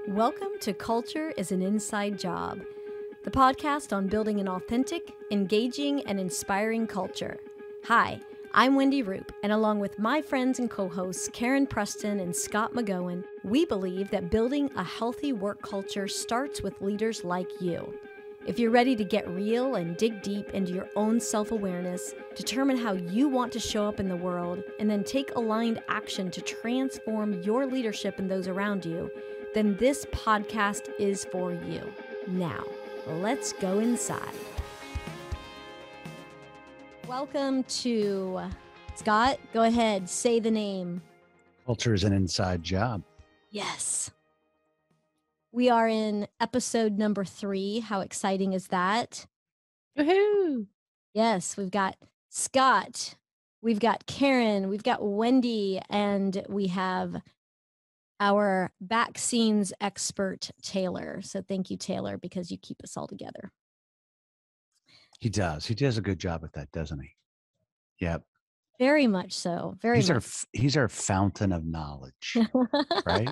Welcome to Culture is an Inside Job, the podcast on building an authentic, engaging, and inspiring culture. Hi, I'm Wendy Roop, and along with my friends and co-hosts Karen Preston and Scott McGowan, we believe that building a healthy work culture starts with leaders like you. If you're ready to get real and dig deep into your own self-awareness, determine how you want to show up in the world, and then take aligned action to transform your leadership and those around you, then this podcast is for you. Now, let's go inside. Welcome to Scott. Go ahead, say the name. Culture is an inside job. Yes. We are in episode number 3. How exciting is that? Woohoo! Yes, we've got Scott, we've got Karen, we've got Wendy, and we have our back scenes expert, Taylor. So thank you, Taylor, because you keep us all together. He does. He does a good job at that, doesn't he? Yep. Very much so. He's our fountain of knowledge, right?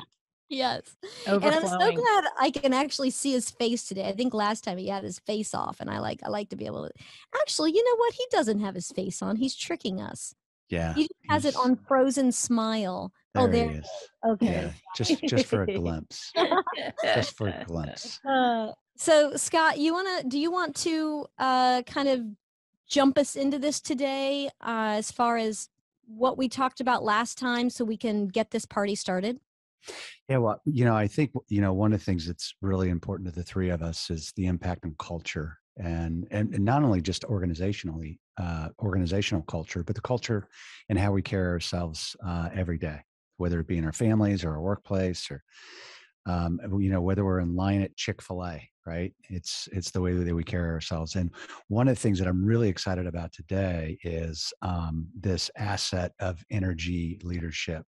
Yes. And I'm so Overflowing. glad I can actually see his face today. I think last time he had his face off, and I like to be able to. Actually, you know what? He doesn't have his face on. He's tricking us. Yeah. He just has it on frozen smile. There there he is. Okay. Yeah. Just for a glimpse. Just for a glimpse. So Scott, do you want to kind of jump us into this today as far as what we talked about last time so we can get this party started? Yeah. Well, I think, one of the things that's really important to the three of us is the impact on culture and not only just organizational culture, but the culture and how we carry ourselves every day, whether it be in our families or our workplace or, whether we're in line at Chick-fil-A, right? It's the way that we carry ourselves. And one of the things that I'm really excited about today is this asset of energy leadership.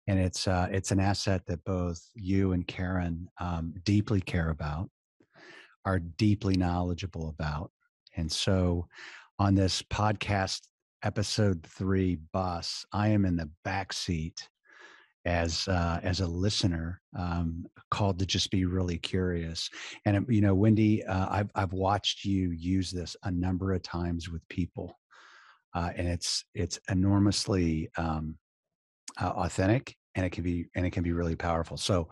And it's an asset that both you and Karen deeply care about, are deeply knowledgeable about. And so on this podcast, episode 3 bus, I am in the back seat as a listener, called to just be really curious. And Wendy, I've watched you use this a number of times with people, and it's enormously authentic, and it can be really powerful. So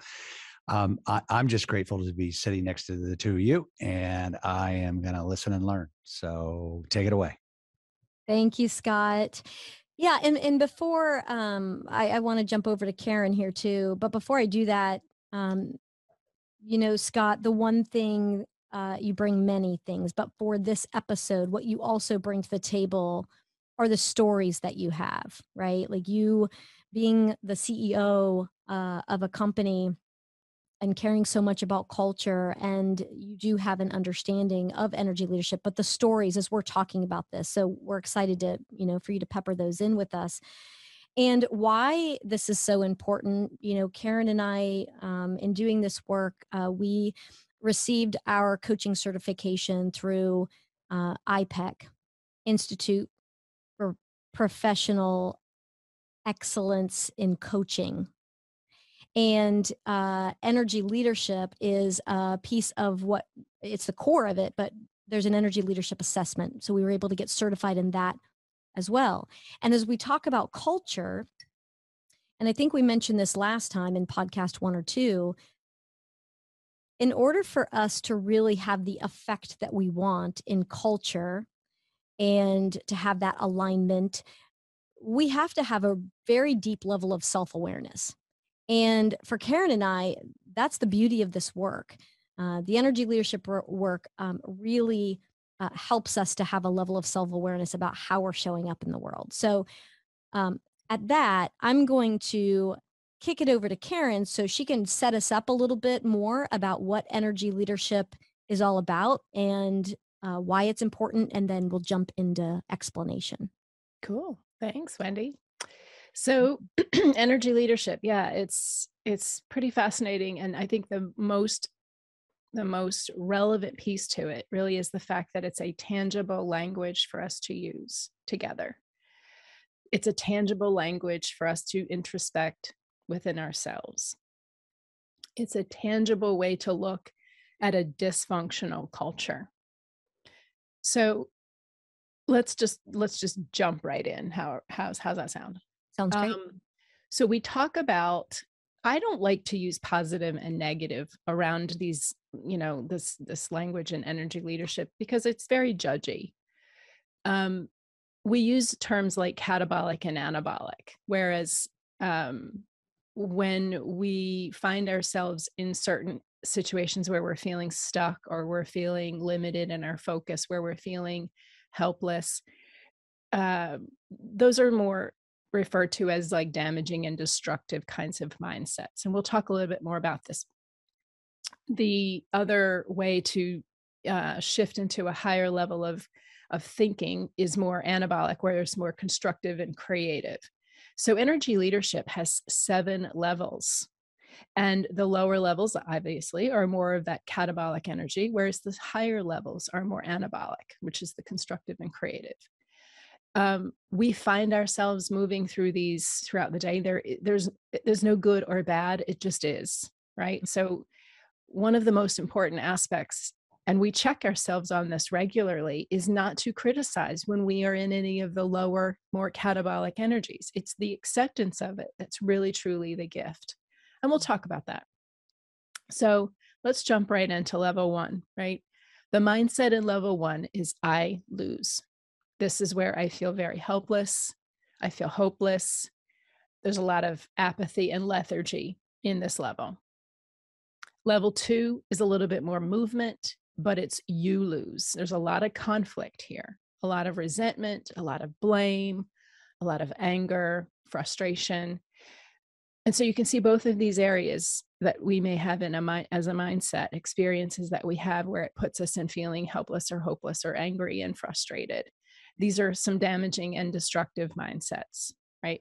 I'm just grateful to be sitting next to the two of you, and I am going to listen and learn. So take it away. Thank you, Scott. Yeah, and before I want to jump over to Karen here too, but before I do that, Scott, the one thing you bring many things, but for this episode, what you also bring to the table are the stories that you have, right? Like you being the CEO of a company and caring so much about culture, and you do have an understanding of energy leadership, but the stories as we're talking about this. So we're excited to, for you to pepper those in with us. And why this is so important, Karen and I, in doing this work, we received our coaching certification through IPEC, Institute for Professional Excellence in Coaching. And energy leadership is a piece of it's the core of it, but there's an energy leadership assessment. So we were able to get certified in that as well. And as we talk about culture, and I think we mentioned this last time in podcast 1 or 2, in order for us to really have the effect that we want in culture and to have that alignment, we have to have a very deep level of self-awareness. And for Karen and I, that's the beauty of this work. The energy leadership work really helps us to have a level of self-awareness about how we're showing up in the world. So at that, I'm going to kick it over to Karen so she can set us up a little bit more about what energy leadership is all about and why it's important, and then we'll jump into explanation. Cool. Thanks, Wendy. So energy leadership, yeah, it's pretty fascinating. And I think the most relevant piece to it really is the fact that it's a tangible language for us to use together. It's a tangible language for us to introspect within ourselves. It's a tangible way to look at a dysfunctional culture. So let's just jump right in. How's that sound? Sounds great. So we talk about, I don't like to use positive and negative around these, this language and energy leadership because it's very judgy. Um, we use terms like catabolic and anabolic, whereas um, when we find ourselves in certain situations where we're feeling stuck or we're feeling limited in our focus, where we're feeling helpless, uh, those are more referred to as like damaging and destructive kinds of mindsets. And we'll talk a little bit more about this. The other way to shift into a higher level of thinking is more anabolic, where it's more constructive and creative. So energy leadership has 7 levels. And the lower levels, obviously, are more of that catabolic energy, whereas the higher levels are more anabolic, which is the constructive and creative. We find ourselves moving through these throughout the day. There's no good or bad. It just is, right? So one of the most important aspects, and we check ourselves on this regularly, is not to criticize when we are in any of the lower, more catabolic energies. It's the acceptance of it that's really, truly the gift. And we'll talk about that. So let's jump right into level 1, right? The mindset in level 1 is I lose. This is where I feel very helpless. I feel hopeless. There's a lot of apathy and lethargy in this level. Level 2 is a little bit more movement, but it's you lose. There's a lot of conflict here, a lot of resentment, a lot of blame, a lot of anger, frustration. And so you can see both of these areas that we may have in as a mindset, experiences that we have where it puts us in feeling helpless or hopeless or angry and frustrated. These are some damaging and destructive mindsets, right?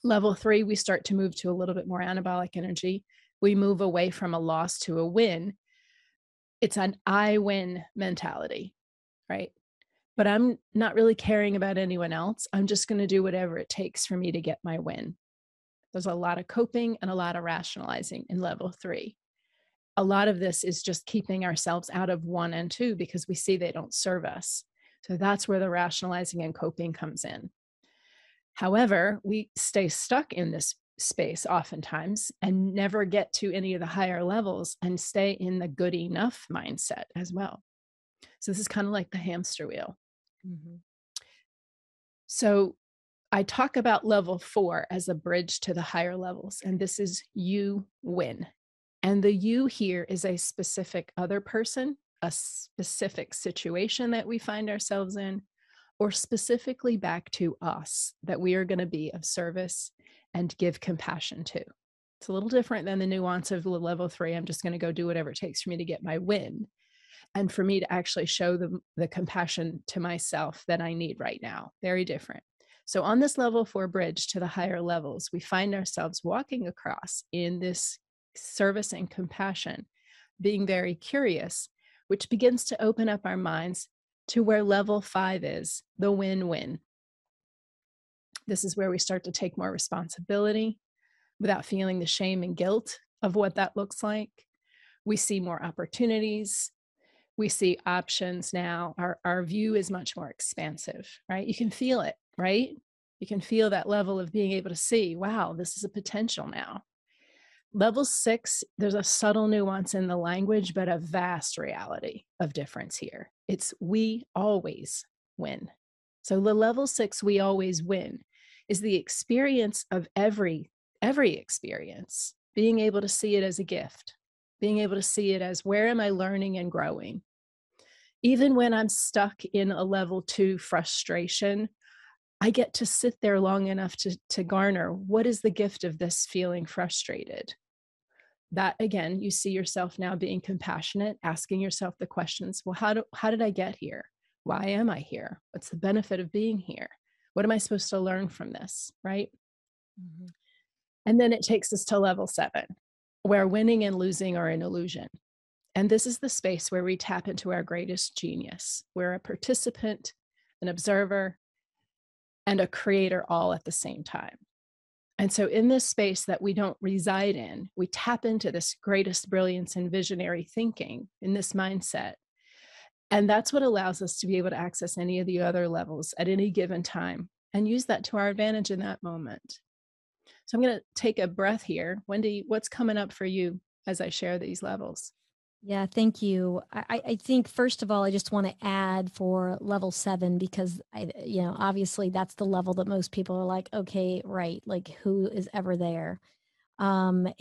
Level 3, we start to move to a little bit more anabolic energy. We move away from a loss to a win. It's an I win mentality, right? But I'm not really caring about anyone else. I'm just going to do whatever it takes for me to get my win. There's a lot of coping and a lot of rationalizing in level 3. A lot of this is just keeping ourselves out of 1 and 2 because we see they don't serve us. So that's where the rationalizing and coping comes in. However, we stay stuck in this space oftentimes and never get to any of the higher levels and stay in the good enough mindset as well. So this is kind of like the hamster wheel. Mm-hmm. So I talk about level 4 as a bridge to the higher levels, and this is you win. And the you here is a specific other person, a specific situation that we find ourselves in, or specifically back to us that we are going to be of service and give compassion to. It's a little different than the nuance of level 3. I'm just going to go do whatever it takes for me to get my win. And for me to actually show the compassion to myself that I need right now. Very different. So on this level 4 bridge to the higher levels, we find ourselves walking across in this service and compassion, being very curious, which begins to open up our minds to where level 5 is, the win-win. This is where we start to take more responsibility without feeling the shame and guilt of what that looks like. We see more opportunities. We see options now. Our view is much more expansive, right? You can feel it, right? You can feel that level of being able to see, wow, this is a potential now. Level 6, there's a subtle nuance in the language, but a vast reality of difference here. It's we always win. So the level 6, we always win, is the experience of every experience, being able to see it as a gift, being able to see it as where am I learning and growing? Even when I'm stuck in a level 2 frustration, I get to sit there long enough to garner, what is the gift of this feeling frustrated? That again, you see yourself now being compassionate, asking yourself the questions, well, how did I get here? Why am I here? What's the benefit of being here? What am I supposed to learn from this, right? Mm-hmm. And then it takes us to level 7, where winning and losing are an illusion. And this is the space where we tap into our greatest genius. We're a participant, an observer, and a creator all at the same time. And so in this space that we don't reside in, we tap into this greatest brilliance and visionary thinking in this mindset. And that's what allows us to be able to access any of the other levels at any given time and use that to our advantage in that moment. So I'm going to take a breath here. Wendy, what's coming up for you as I share these levels? Yeah, thank you. I think first of all, I just want to add for level 7 because obviously that's the level that most people are like, okay, right, like who is ever there? And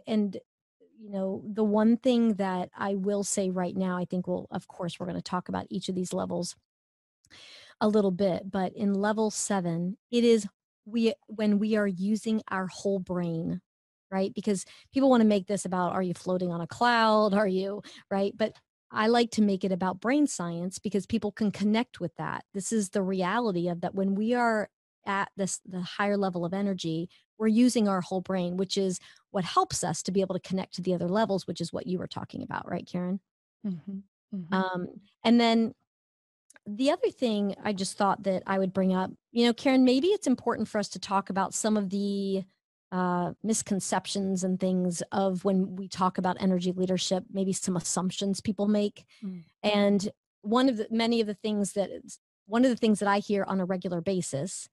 the one thing that I will say right now, I think of course, we're going to talk about each of these levels a little bit, but in level 7, it is when we are using our whole brain, right? Because people want to make this about, are you floating on a cloud? Are you, right? But I like to make it about brain science because people can connect with that. This is the reality of that when we are at the higher level of energy, we're using our whole brain, which is what helps us to be able to connect to the other levels, which is what you were talking about, right, Karen? Mm-hmm. Mm-hmm. And then the other thing I just thought that I would bring up, Karen, maybe it's important for us to talk about some of the misconceptions and things of when we talk about energy leadership, maybe some assumptions people make. Mm. And one of the things that I hear on a regular basis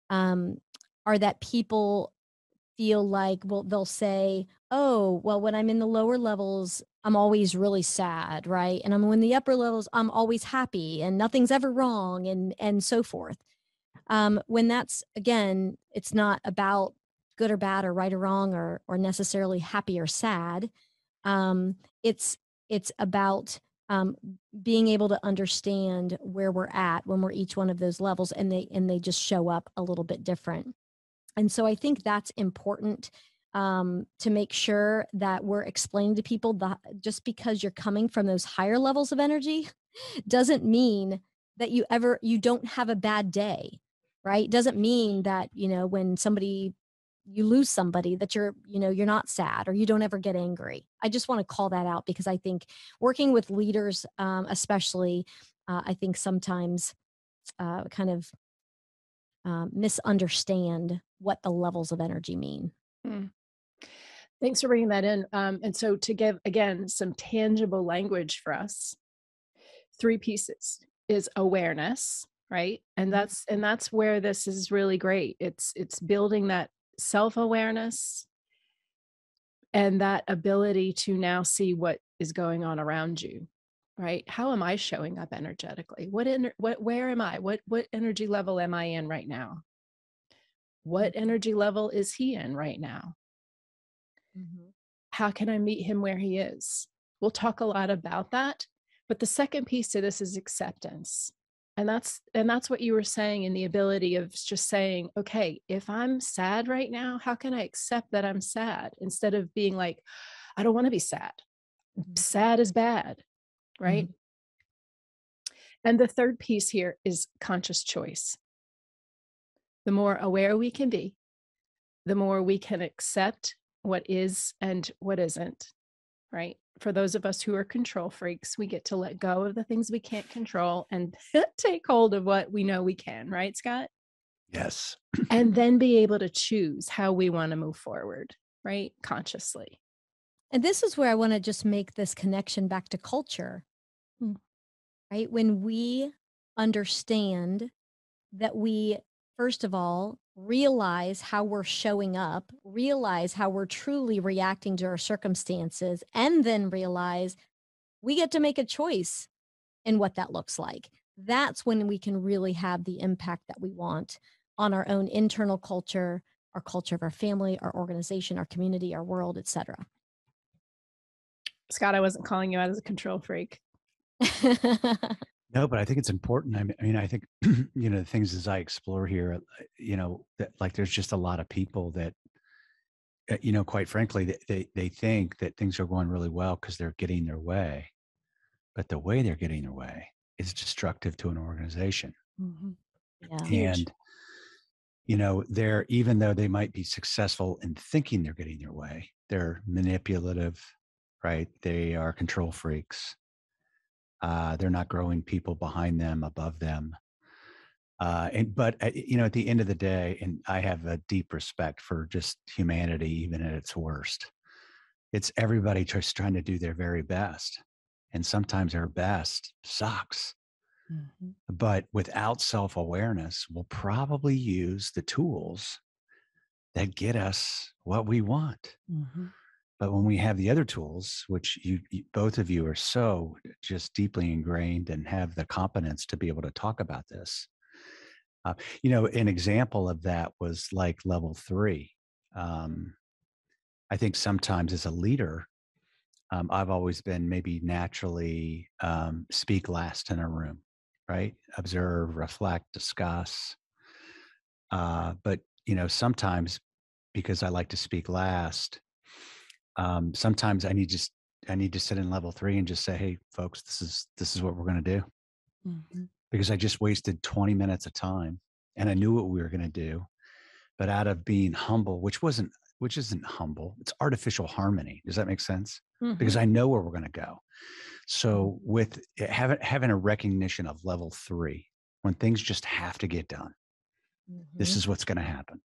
are that people feel like, well, they'll say, oh, well, when I'm in the lower levels, I'm always really sad, right? And I'm in the upper levels, I'm always happy and nothing's ever wrong and so forth. When that's, again, it's not about good or bad or right or wrong or necessarily happy or sad. It's about being able to understand where we're at when we're each one of those levels, and they just show up a little bit different. And so I think that's important, to make sure that we're explaining to people that just because you're coming from those higher levels of energy doesn't mean that you don't have a bad day, right? Doesn't mean that, when you lose somebody that you're not sad or you don't ever get angry. I just want to call that out because I think working with leaders, especially, I think sometimes kind of misunderstand what the levels of energy mean. Mm. Thanks for bringing that in. And so to give, again, some tangible language for us, 3 pieces is awareness, right? And that's where this is really great. It's building that self-awareness and that ability to now see what is going on around you, right? How am I showing up energetically? Where am I? What energy level am I in right now? What energy level is he in right now? Mm-hmm. How can I meet him where he is? We'll talk a lot about that. But the second piece to this is acceptance. And that's what you were saying, in the ability of just saying, okay, if I'm sad right now, how can I accept that I'm sad instead of being like, I don't want to be sad. Mm-hmm. Sad is bad, right? Mm-hmm. And the third piece here is conscious choice. The more aware we can be, the more we can accept what is and what isn't, right? For those of us who are control freaks, we get to let go of the things we can't control and take hold of what we know we can, right, Scott? Yes. And then be able to choose how we want to move forward, right? Consciously. And this is where I want to just make this connection back to culture, Mm. right? When we understand that we, first of all, realize how we're showing up, realize how we're truly reacting to our circumstances, and then realize we get to make a choice in what that looks like. That's when we can really have the impact that we want on our own internal culture, our culture of our family, our organization, our community, our world, etc. Scott, I wasn't calling you out as a control freak. No, but I think it's important. I mean, I think, the things as I explore here, that like there's just a lot of people that, quite frankly, they think that things are going really well because they're getting their way. But the way they're getting their way is destructive to an organization. Mm-hmm. Yeah. Huge. And, they're, even though they might be successful in thinking they're getting their way, they're manipulative, right? They are control freaks. They're not growing people behind them, above them. But at the end of the day, and I have a deep respect for just humanity, even at its worst. It's everybody just trying to do their very best. And sometimes our best sucks. Mm-hmm. But without self-awareness, we'll probably use the tools that get us what we want. Mm-hmm. But when we have the other tools, which you both of you are so just deeply ingrained and have the competence to be able to talk about this, an example of that was like level 3. I think sometimes as a leader, I've always been maybe naturally speak last in a room, right? Observe, reflect, discuss. But sometimes because I like to speak last, sometimes I need to sit in level 3 and just say, "Hey, folks, this is what we're going to do," Mm-hmm. because I just wasted 20 minutes of time, and I knew what we were going to do, but out of being humble, which isn't humble, it's artificial harmony. Does that make sense? Mm-hmm. Because I know where we're going to go. So with having a recognition of level 3, when things just have to get done, this is what's going to happen.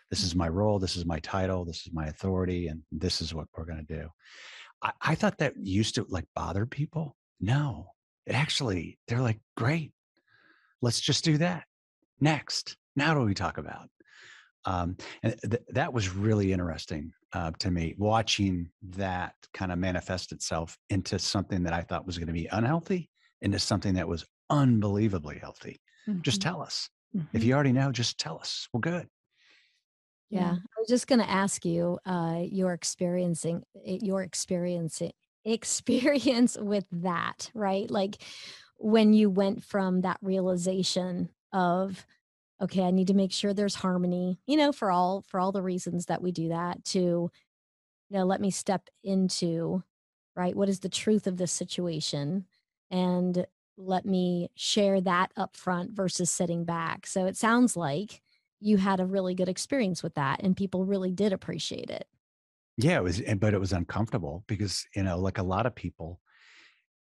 This is my role. This is my title. This is my authority. And this is what we're going to do. I thought that used to like bother people. No, they're like, great. Let's just do that. Next. Now what do we talk about? And that was really interesting to me, watching that kind of manifest itself into something that I thought was going to be unhealthy into something that was unbelievably healthy. Just tell us. If you already know, just tell us. We're good. Yeah, I was just going to ask you your experience with that, right? Like when you went from that realization of, okay, I need to make sure there's harmony, for all the reasons that we do that, to let me step into, right, what is the truth of this situation, and let me share that up front versus sitting back. So it sounds like you had a really good experience with that and people really did appreciate it. Yeah, but it was uncomfortable because, like a lot of people,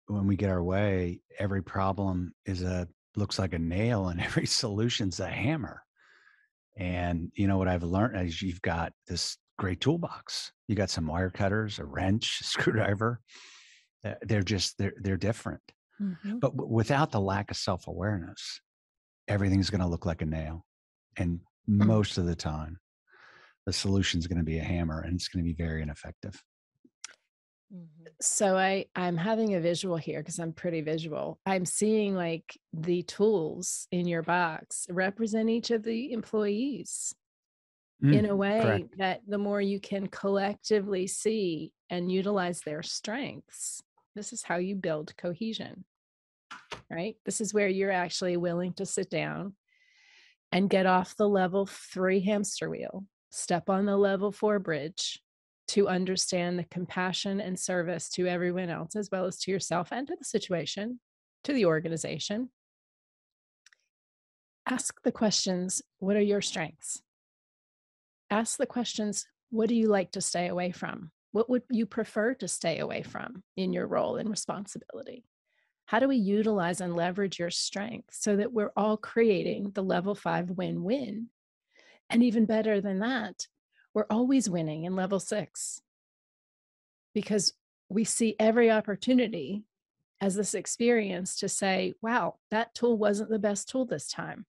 when we get our way, every problem looks like a nail and every solution's a hammer. And what I've learned is you've got this great toolbox. You got some wire cutters, a wrench, a screwdriver. They're different. Mm-hmm. But without the lack of self-awareness, everything's going to look like a nail. And most of the time, the solution is going to be a hammer and it's going to be very ineffective. So I'm having a visual here because I'm pretty visual. I'm seeing like the tools in your box represent each of the employees in a way Correct. that the more you can collectively see and utilize their strengths, this is how you build cohesion, right? This is where you're actually willing to sit down and get off the level 3 hamster wheel, step on the level 4 bridge to understand the compassion and service to everyone else, as well as to yourself and to the situation, to the organization. Ask the questions, what are your strengths? Ask the questions, what do you like to stay away from? What would you prefer to stay away from in your role and responsibility? How do we utilize and leverage your strengths so that we're all creating the level 5 win-win? And even better than that, we're always winning in level 6 because we see every opportunity as this experience to say, wow, that tool wasn't the best tool this time.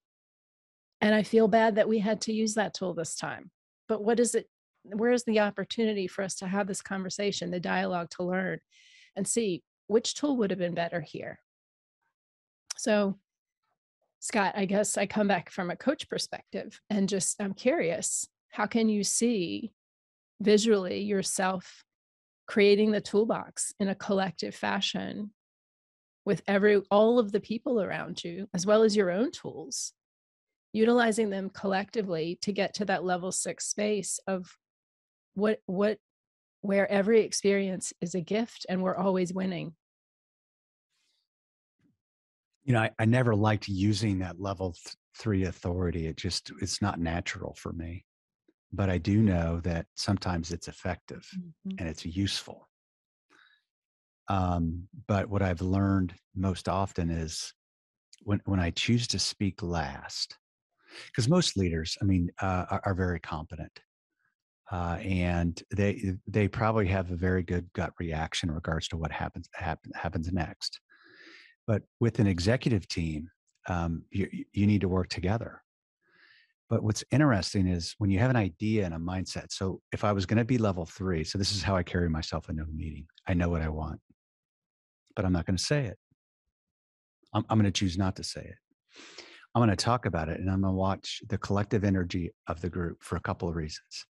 And I feel bad that we had to use that tool this time. But what is it? Where's the opportunity for us to have this conversation, the dialogue, to learn and see which tool would have been better here? So, Scott, I guess I come back from a coach perspective and just I'm curious, how can you see visually yourself creating the toolbox in a collective fashion with all of the people around you, as well as your own tools, utilizing them collectively to get to that level 6 space of where every experience is a gift and we're always winning? I never liked using that level 3 authority. It's not natural for me. But I do know that sometimes it's effective and it's useful. But what I've learned most often is when I choose to speak last, because most leaders, I mean, are very competent, and they probably have a very good gut reaction in regards to what happens next. But with an executive team, you need to work together. But what's interesting is when you have an idea and a mindset. So if I was going to be level 3, so this is how I carry myself into a meeting. I know what I want, but I'm not going to say it. I'm going to choose not to say it. I'm going to talk about it, and I'm going to watch the collective energy of the group for a couple of reasons.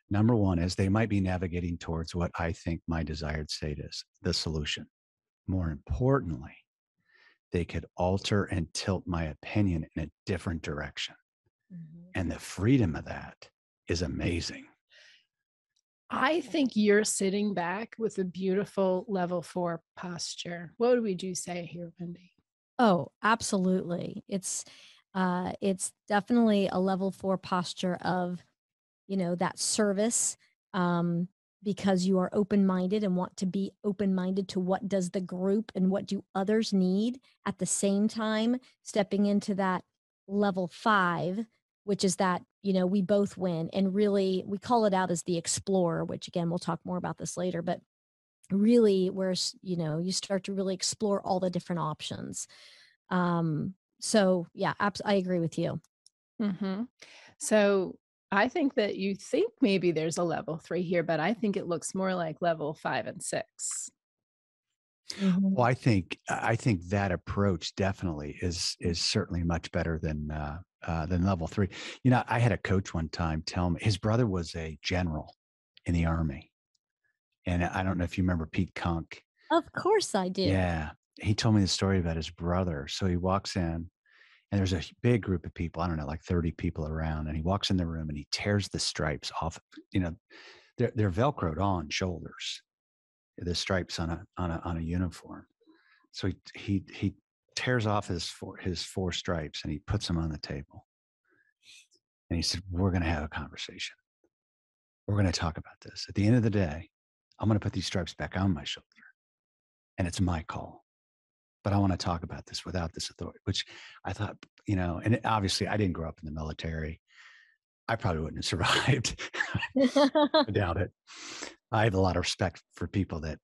Number one is they might be navigating towards what I think my desired state is, the solution. More importantly, they could alter and tilt my opinion in a different direction. Mhm. And the freedom of that is amazing. I think you're sitting back with a beautiful level 4 posture. What would you say here, Wendy? Oh, absolutely. It's definitely a level 4 posture of, that service, um, because you are open-minded and want to be open-minded to what does the group and what do others need. At the same time, stepping into that level 5, which is that, we both win. And really, we call it out as the explorer, which again, we'll talk more about this later, but really where, you start to really explore all the different options. So yeah, I agree with you. Mhm. So I think that you think maybe there's a level 3 here, but I think it looks more like level 5 and 6. Well, Mhm. I think that approach definitely is certainly much better than level 3. I had a coach one time tell me his brother was a general in the army, and I don't know if you remember Pete Kunk. Of course I do. Yeah, he told me the story about his brother. So he walks in, and there's a big group of people. I don't know, like 30 people around, and he walks in the room and he tears the stripes off. You know, they're velcroed on shoulders. The stripes on a uniform. So he tears off his four stripes and he puts them on the table. And he said, "We're going to have a conversation. We're going to talk about this. At the end of the day, I'm going to put these stripes back on my shoulder, and it's my call. But I want to talk about this without this authority." Which I thought, and obviously I didn't grow up in the military. I probably wouldn't have survived. I doubt it. I have a lot of respect for people that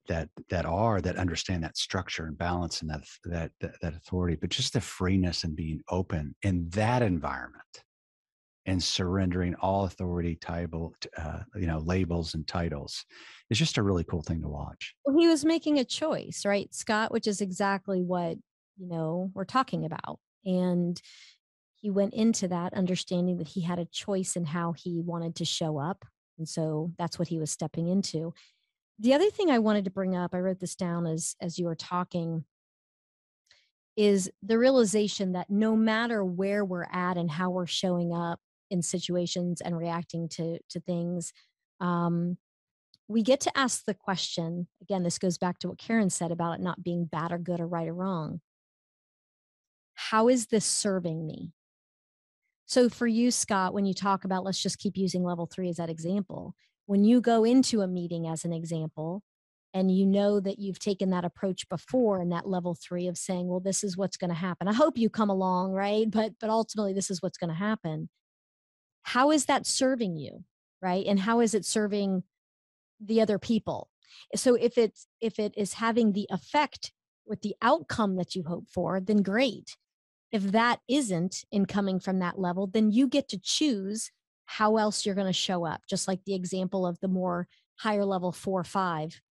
understand that structure and balance and that authority, but just the freeness and being open in that environment and surrendering all authority title, labels and titles is just a really cool thing to watch. Well, he was making a choice, right, Scott, which is exactly what, we're talking about. And he went into that understanding that he had a choice in how he wanted to show up. And so that's what he was stepping into. The other thing I wanted to bring up, I wrote this down as you were talking, is the realization that no matter where we're at and how we're showing up in situations and reacting to things, um, we get to ask the question again. This goes back to what Karen said about it not being bad or good or right or wrong. How is this serving me? So for you, Scott, when you talk about, let's just keep using level 3 as that example, when you go into a meeting as an example, and you know that you've taken that approach before in that level 3 of saying, well, this is what's going to happen. I hope you come along, right? But ultimately this is what's going to happen. How is that serving you? Right? And how is it serving the other people? So if it is having the effect with the outcome that you hope for, then great. If that isn't in coming from that level, then you get to choose how else you're going to show up. Just like the example of the more higher level 4 or 5,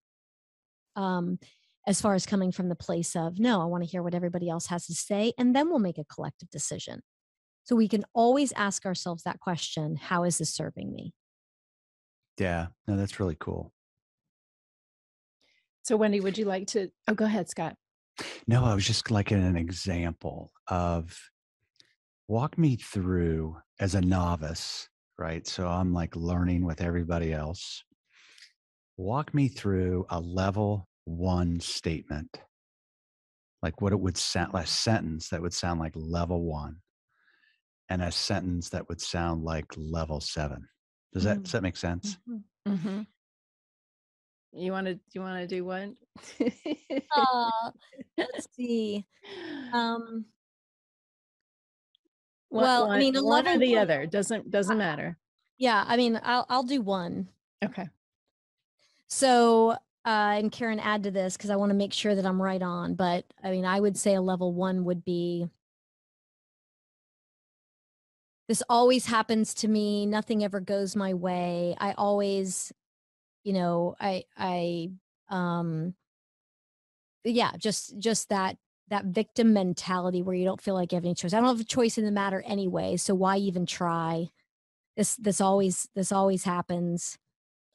um, as far as coming from the place of, no, I want to hear what everybody else has to say, and then we'll make a collective decision. So we can always ask ourselves that question: how is this serving me? Yeah, no, that's really cool. So Wendy, would you like to go ahead, Scott. No, I was just like an example of walk me through as a novice, right? So I'm like learning with everybody else. Walk me through a level 1 statement, like what it would sound, a sentence that would sound like level 1, and a sentence that would sound like level 7. Does that make sense? Mhm. Mhm. You wanna do one? Let's see. Um, Well, I mean, a One or level the one, other doesn't matter. yeah, I mean, I'll do one. Okay. So, and Karen, add to this because I want to make sure that I'm right on. But I mean, I would say a level one would be, this always happens to me. Nothing ever goes my way. I always, um, yeah, just that victim mentality where you don't feel like you have any choice. I don't have a choice in the matter anyway. So why even try? This always happens.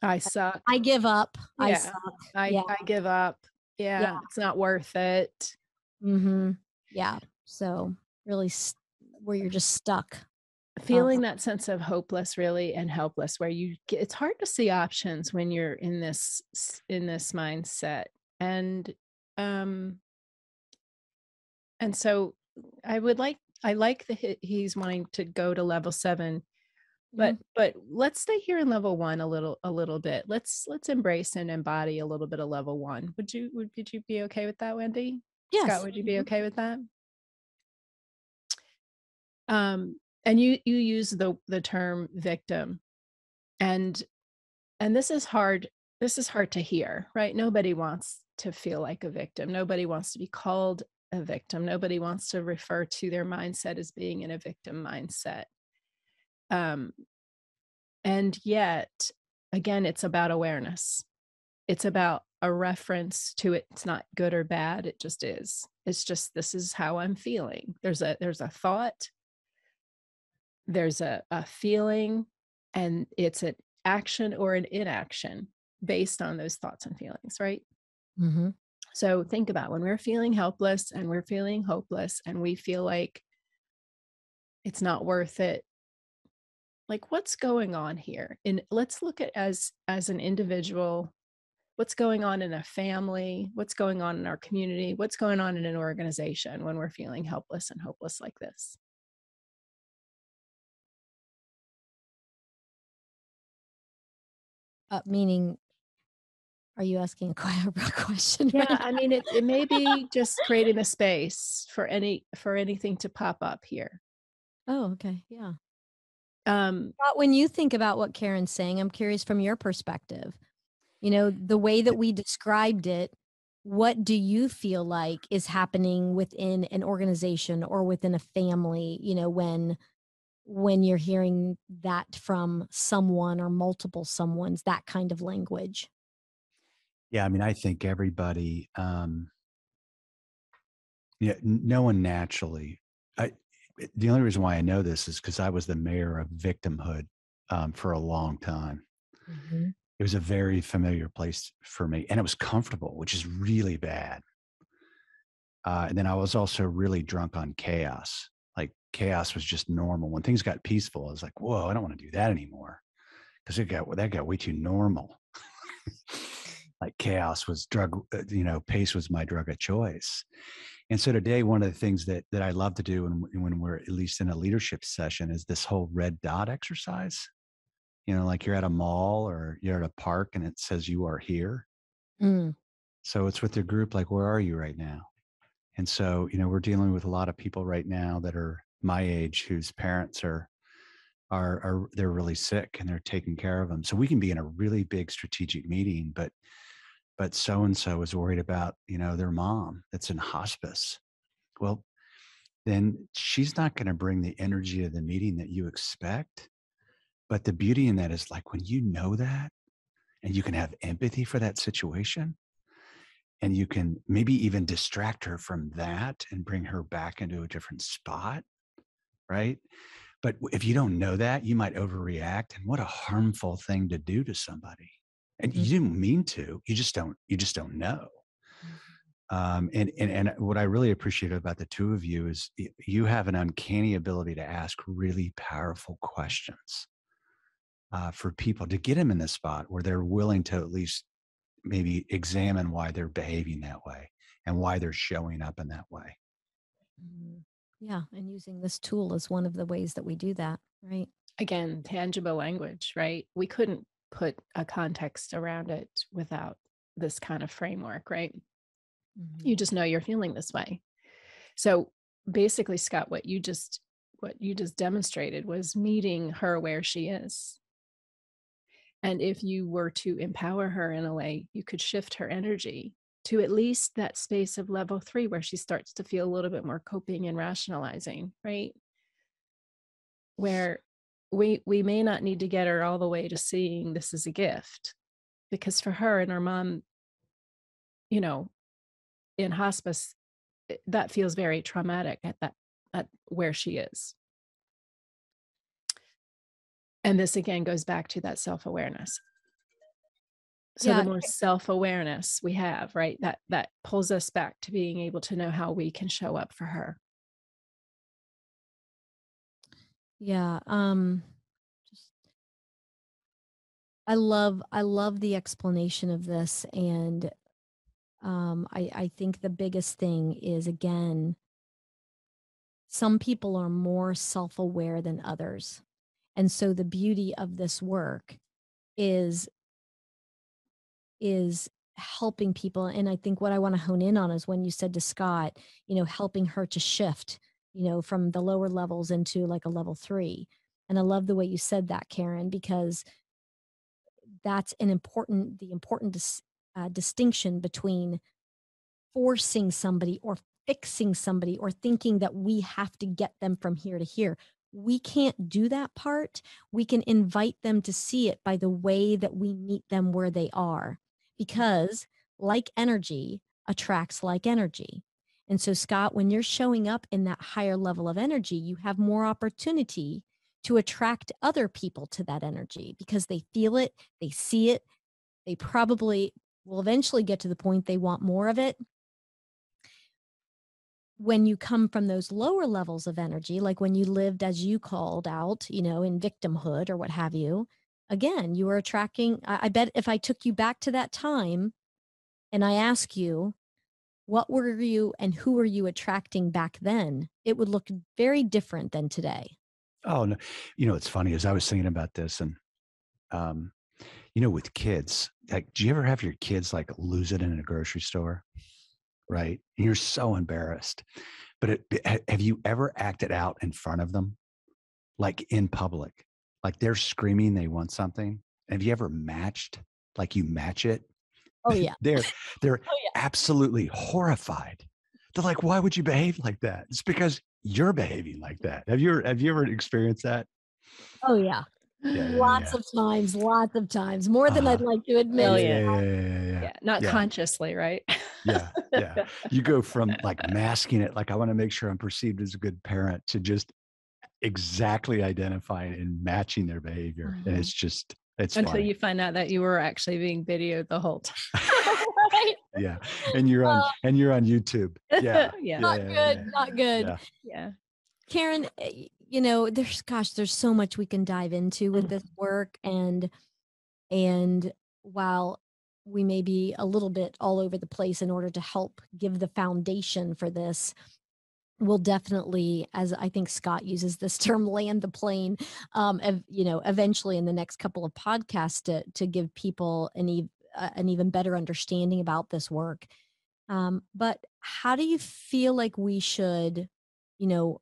I suck. I give up. I Yeah. suck. I Yeah. I give up. Yeah. Yeah, it's not worth it. Mm-hmm. Yeah. So really, where you're just stuck. Feeling that sense of hopeless, really, and helpless, where it's hard to see options when you're in this mindset. And um and so I like he's wanting to go to level 7. Mhm. But let's stay here in level 1 a little bit. Let's embrace and embody a little bit of level 1. Would you be okay with that, Wendy? Scott, Yes. would you be Mhm. okay with that? And you use the term victim, and this is hard. This is hard to hear, right? Nobody wants to feel like a victim. Nobody wants to be called a victim. Nobody wants to refer to their mindset as being in a victim mindset. Um, and yet, again, it's about awareness. It's about a reference to it. It's not good or bad. It just is. It's just, this is how I'm feeling. There's a thought, there's a feeling, and it's an action or an inaction based on those thoughts and feelings, right? Mhm. So think about when we're feeling helpless and we're feeling hopeless and we feel like it's not worth it. Like, what's going on here? And let's look at as an individual, what's going on in a family, what's going on in our community, what's going on in an organization when we're feeling helpless and hopeless like this. Meaning, are you asking a real question Yeah, right I mean, it may be just creating a space for anything to pop up here. now? Oh, okay. Yeah. Um, But when you think about what Karen's saying, I'm curious from your perspective. The way that we described it, what do you feel like is happening within an organization or within a family, when you're hearing that from someone or multiple someones, that kind of language? Yeah, I mean, I think everybody, yeah, no one naturally. I The only reason why I know this is because I was the mayor of victimhood for a long time. Mhm. It was a very familiar place for me, and it was comfortable, which is really bad. And then I was also really drunk on chaos. Like chaos was just normal. When things got peaceful, I was like, "Whoa, I don't want to do that anymore," because that got way too normal. Like chaos was pace was my drug of choice. And so today, one of the things that I love to do when we're at least in a leadership session is this whole red dot exercise. Like you're at a mall or you're at a park and it says you are here. Mm. So it's with the group, like, where are you right now? And so, we're dealing with a lot of people right now that are my age whose parents are they're really sick and they're taking care of them. So we can be in a really big strategic meeting, but so and so is worried about, their mom that's in hospice. Well, then she's not going to bring the energy of the meeting that you expect. But the beauty in that is like when you know that and you can have empathy for that situation and you can maybe even distract her from that and bring her back into a different spot, right? But if you don't know that, you might overreact. And what a harmful thing to do to somebody. And Mm. you didn't mean to. You just don't know. Mhm. And what I really appreciate about the two of you is you have an uncanny ability to ask really powerful questions for people to get them in the spot where they're willing to at least maybe examine why they're behaving that way and why they're showing up in that way. Mhm. Yeah, and using this tool is one of the ways that we do that, right? Again, tangible language, right? We couldn't put a context around it without this kind of framework, right? You Mhm. just know you're feeling this way. So basically, Scott, what you just what you just demonstrated was meeting her where she is. And if you were to empower her in a way, you could shift her energy to at least that space of level 3 where she starts to feel a little bit more coping and rationalizing, right? Where we may not need to get her all the way to seeing this as a gift, because for her and her mom, you know, in hospice, that feels very traumatic at where she is. And this again goes back to that self-awareness. So the Yeah, more self-awareness we have, right, that pulls us back to being able to know how we can show up for her. yeah. Just I love the explanation of this, and I think the biggest thing is, again, some people are more self-aware than others. And so the beauty of this work is is helping people. And I think what I want to hone in on is when you said to Scott, helping her to shift, from the lower levels into like a level 3. And I love the way you said that, Karen, because that's the important distinction between forcing somebody or fixing somebody or thinking that we have to get them from here to here. We can't do that part. We can invite them to see it by the way that we meet them where they are, because like energy attracts like energy. And so, Scott, when you're showing up in that higher level of energy, you have more opportunity to attract other people to that energy because they feel it, they see it, they probably will eventually get to the point they want more of it. When you come from those lower levels of energy, like when you lived, as you called out, in victimhood or what have you, again, you were attracting. I bet if I took you back to that time and I ask you, what were you and who were you attracting back then, it would look very different than today. Oh, no. It's funny as I was thinking about this and, um, with kids, like, do you ever have your kids like lose it in a grocery store? Right. And you're so embarrassed, but have you ever acted out in front of them? Like in public, like they're screaming, they want something. Have you ever matched, like you match it? Oh, yeah. They're Oh, yeah. absolutely horrified. They're like, why would you behave like that? It's because you're behaving like that. Have you ever experienced that? Oh, yeah. Yeah, yeah, Lots yeah. of times, more than I'd Uh-huh. like to admit. Yeah, Brilliant. yeah, yeah, yeah, yeah. Yeah, not Yeah, consciously, right? yeah, yeah. You go from like masking it, like I want to make sure I'm perceived as a good parent, to just exactly identifying and matching their behavior. And Mhm. it's Until funny. you find out that you were actually being videoed the whole time. Right? Yeah. And you're on YouTube. Yeah. Yeah. Yeah. Not Yeah. good, Yeah. not good. Yeah. Yeah. Karen, there's so much we can dive into with this work, and while we may be a little bit all over the place in order to help give the foundation for this, we'll definitely, as I think Scott uses this term, land the plane, eventually in the next couple of podcasts to give people an even better understanding about this work. But how do you feel like we should,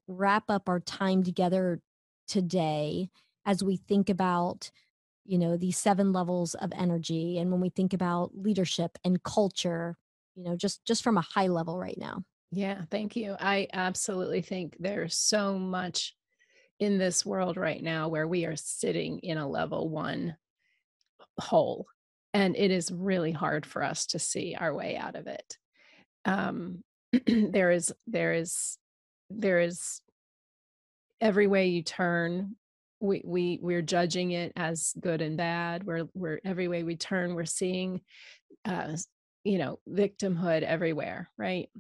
wrap up our time together today as we think about, these 7 levels of energy, and when we think about leadership and culture, just from a high level right now? Yeah, thank you. I absolutely think there's so much in this world right now where we are sitting in a level 1 hole, and it is really hard for us to see our way out of it. Um, there is every way you turn, we're judging it as good and bad. We're every way we turn, we're seeing uh, victimhood everywhere, right?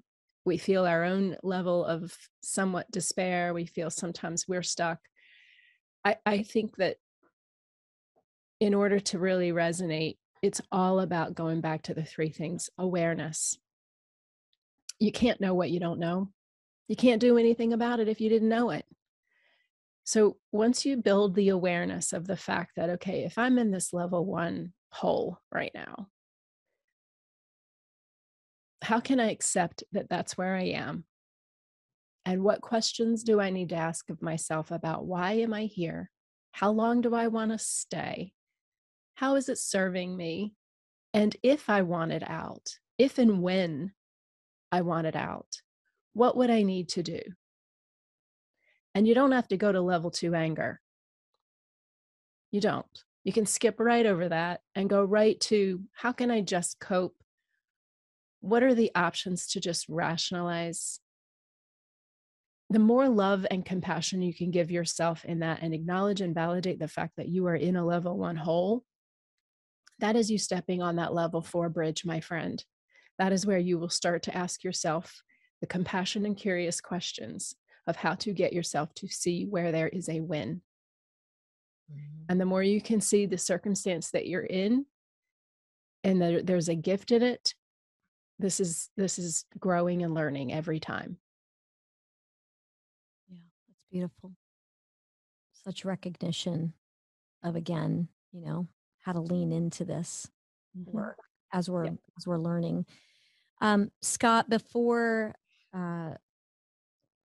We feel our own level of somewhat despair. We feel sometimes we're stuck. I think that in order to really resonate, it's all about going back to the 3 things. Awareness. You can't know what you don't know. You can't do anything about it if you didn't know it. So once you build the awareness of the fact that, okay, if I'm in this level 1 hole right now, how can I accept that that's where I am? And what questions do I need to ask of myself about why am I here? How long do I want to stay? How is it serving me? And if I want it out, if and when I want it out, what would I need to do? And you don't have to go to level 2 anger. You don't. You can skip right over that and go right to how can I just cope? What are the options to just rationalize? The more love and compassion you can give yourself in that and acknowledge and validate the fact that you are in a level 1 hole, that is you stepping on that level 4 bridge, my friend. That is where you will start to ask yourself the compassion and curious questions of how to get yourself to see where there is a win. And the more you can see the circumstance that you're in and there's a gift in it, this is growing and learning every time. Yeah, that's beautiful. Such recognition of, again, how to lean into this work as we're Yep. as we're learning. Scott, before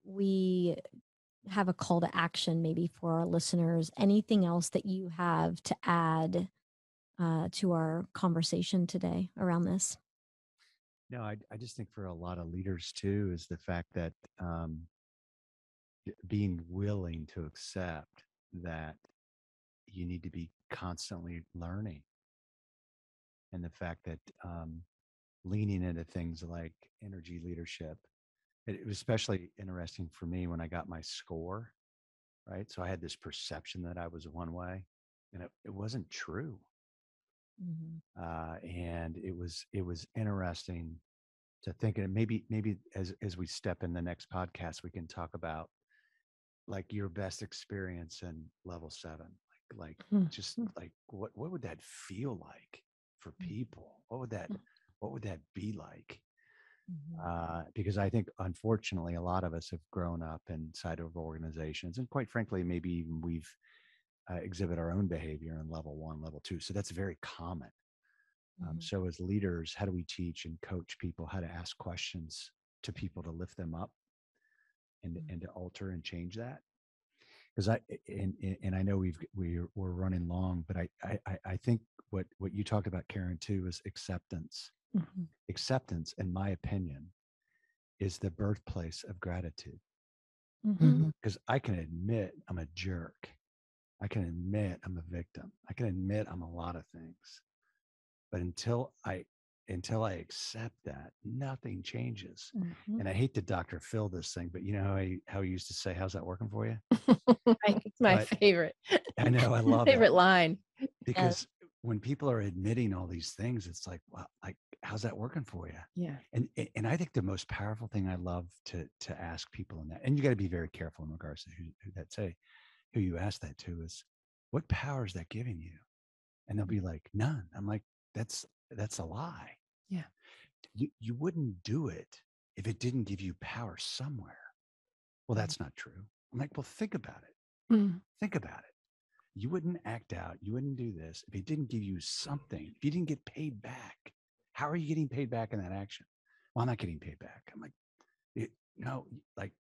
we have a call to action, maybe for our listeners, anything else that you have to add to our conversation today around this? No, I just think for a lot of leaders too is the fact that being willing to accept that you need to be constantly learning, and the fact that leaning into things like energy leadership. It was especially interesting for me when I got my score, right? So I had this perception that I was one way, and it wasn't true. And it was interesting to think, and maybe as we step in the next podcast, we can talk about like your best experience in level 7, like just like what would that feel like for people? What would that be like? Because I think, unfortunately, a lot of us have grown up inside of organizations, and quite frankly, maybe even we've exhibit our own behavior in level 1, level 2. So that's very common. So as leaders, how do we teach and coach people how to ask questions to people to lift them up and to alter and change that? Because I know we're running long, but I think what you talked about, Karen, too, is acceptance. Acceptance, in my opinion, is the birthplace of gratitude. Because I can admit I'm a jerk. I can admit I'm a victim. I can admit I'm a lot of things. But until I accept that, nothing changes. And I hate to Dr. Phil this thing, but you know how he used to say, "How's that working for you?" It's my But favorite. I know, I love favorite it. line. Because when people are admitting all these things, it's like, well, like, how's that working for you? Yeah. And I think the most powerful thing I love to ask people in that, and you got to be very careful in regards to who you ask that to, is what power is that giving you? And they'll be like, none. I'm like, that's a lie. Yeah. You wouldn't do it if it didn't give you power somewhere. Well, that's not true. I'm like, well, think about it. Think about it. You wouldn't act out. You wouldn't do this if it didn't give you something. If you didn't get paid back, how are you getting paid back in that action? Well, I'm not getting paid back. I'm like, no, like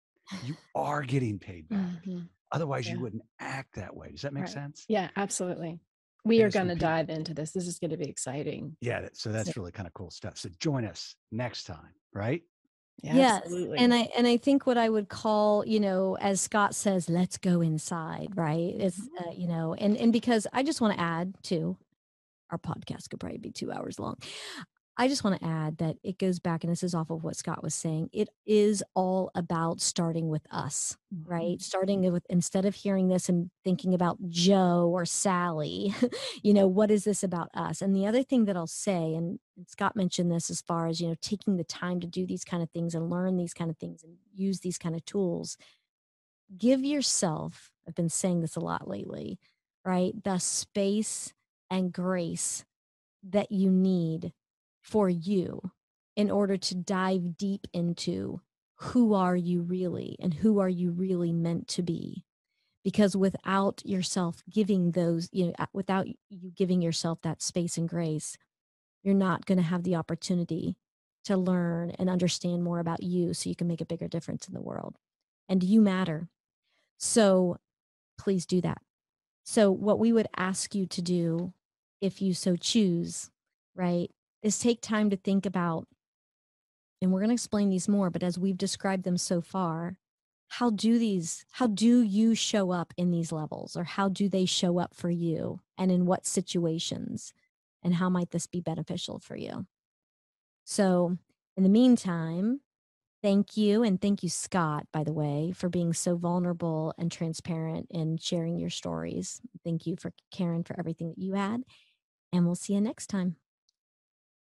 you are getting paid back. Otherwise, you wouldn't act that way. Does that make sense? Yeah, absolutely. We And are it's when going to dive into this. This is going to be exciting. Yeah, so that's really kind of cool stuff. So join us next time, right? Yeah, Yes. absolutely. And I think what I would call, as Scott says, let's go inside, right? It's, and because I just want to add to our podcast could probably be 2 hours long. I just want to add that it goes back, and this is off of what Scott was saying. It is all about starting with us, right? Starting with, instead of hearing this and thinking about Joe or Sally, what is this about us? And the other thing that I'll say, and Scott mentioned this as far as, taking the time to do these kind of things and learn these kind of things and use these kind of tools, give yourself, I've been saying this a lot lately, right? The space and grace that you need for you in order to dive deep into who are you really and who are you really meant to be. Because without yourself giving those, without you giving yourself that space and grace, you're not going to have the opportunity to learn and understand more about you so you can make a bigger difference in the world. and you matter. So please do that. So, what we would ask you to do, if you so choose, right, is take time to think about, and we're going to explain these more, but as we've described them so far, how do you show up in these levels, or how do they show up for you, and in what situations, and how might this be beneficial for you? So, in the meantime, thank you. And thank you, Scott, by the way, for being so vulnerable and transparent and sharing your stories. Thank you for Karen for everything that you had. And we'll see you next time.